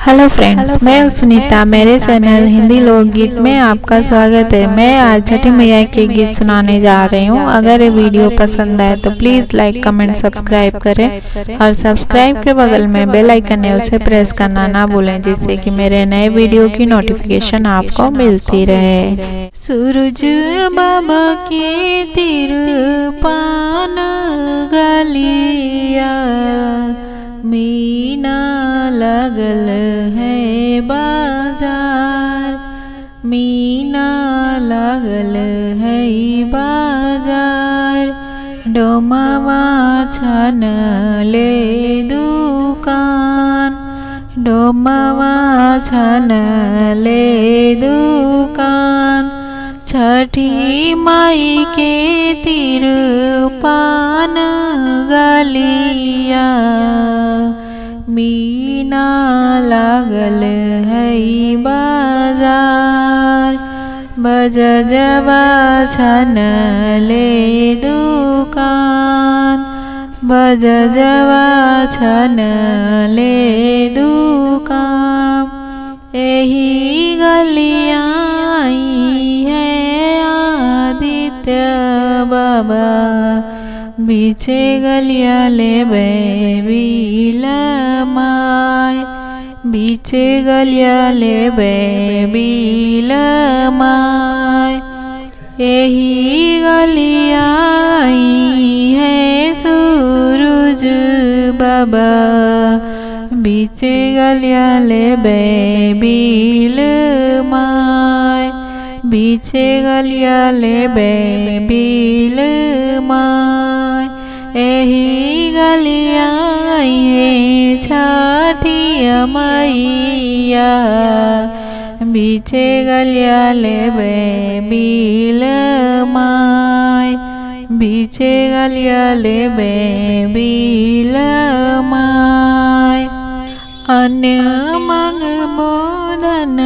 Hello friends, मैं हूं सुनीता। मेरे चैनल हिंदी लोकगीत में आपका स्वागत है। मैं आज छठी मैया के गीत सुनाने जा रही हूं। अगर ये वीडियो पसंद आए तो प्लीज़ लाइक कमेंट सब्सक्राइब करें और सब्सक्राइब के बगल में बेल आइकन है उसे प्रेस करना ना भूलें, जिससे कि मेरे नए वीडियो की नोटिफिकेशन आपको मिलती रहे। सूरज बाबा के तिरपान गलिया मीना लगल है बाजार, मीना लगल है बाजार। डोमावा छन ले दुकान, डोमावा छन ले दुकान। छठी माई के तिरपान गलिया मीना लागल है बाजार। बजजवा छन ले दुकान, बजजवा छन ले दुकान। एही गलिया आई है आदित्य बाबा, बीचे गलिया ले बील माय, बीचे गलिया ले बील माय। यही गलिया आई है सूरज बाबा, बीचे गलिया ले बील माय, बीचे गलिया ले बील माय। यही गलिया आई है छठी मैया, बीचे गलिया ले बील माय, बीचे गलिया ले बील माय। अन्य मंगबो धन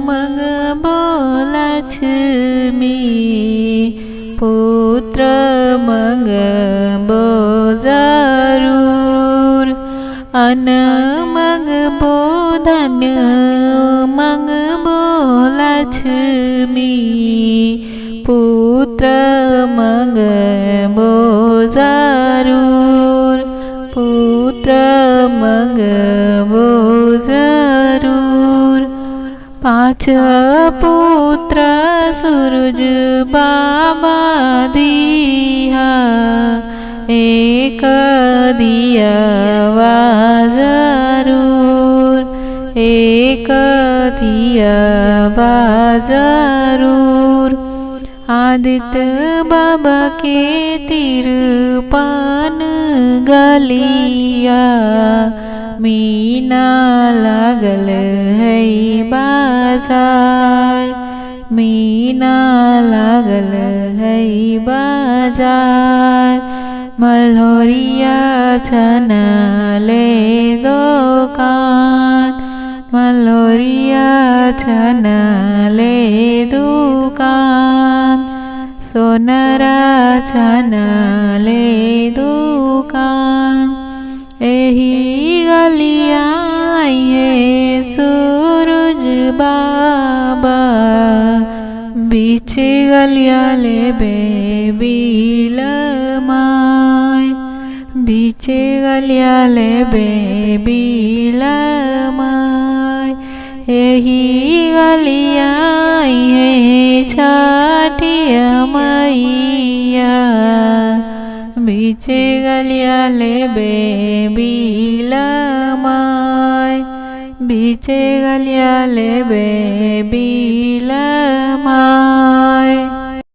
मंगबो लक्ष्मी, पुत्र मंगबो जरूर। अन्न मंगबो धन मंगबो लक्ष्मी, पुत्र मंगबो जरूर, पुत्र मंगबो जरूर। 5 पुत्र सूरज बाबा दिया, एक दिया जरूर, एक दिया जरूर। आदित्य बाबा के तिरपान गलिया मीना लागल है बाजार, मीना लागल है बाजार। मल्होरिया छन ले दुकान, मल्होरिया छन ले दुकान। सोनरा छन ले दुकान। यही गलिया आई है सूरज बाबा, बीचे गलिया ले बील माय, बीचे गलिया ले बील माय। यही गलिया आई है छठी मैया, बीचे गलिया ले बील माय, बीचे गलिया ले बील माय।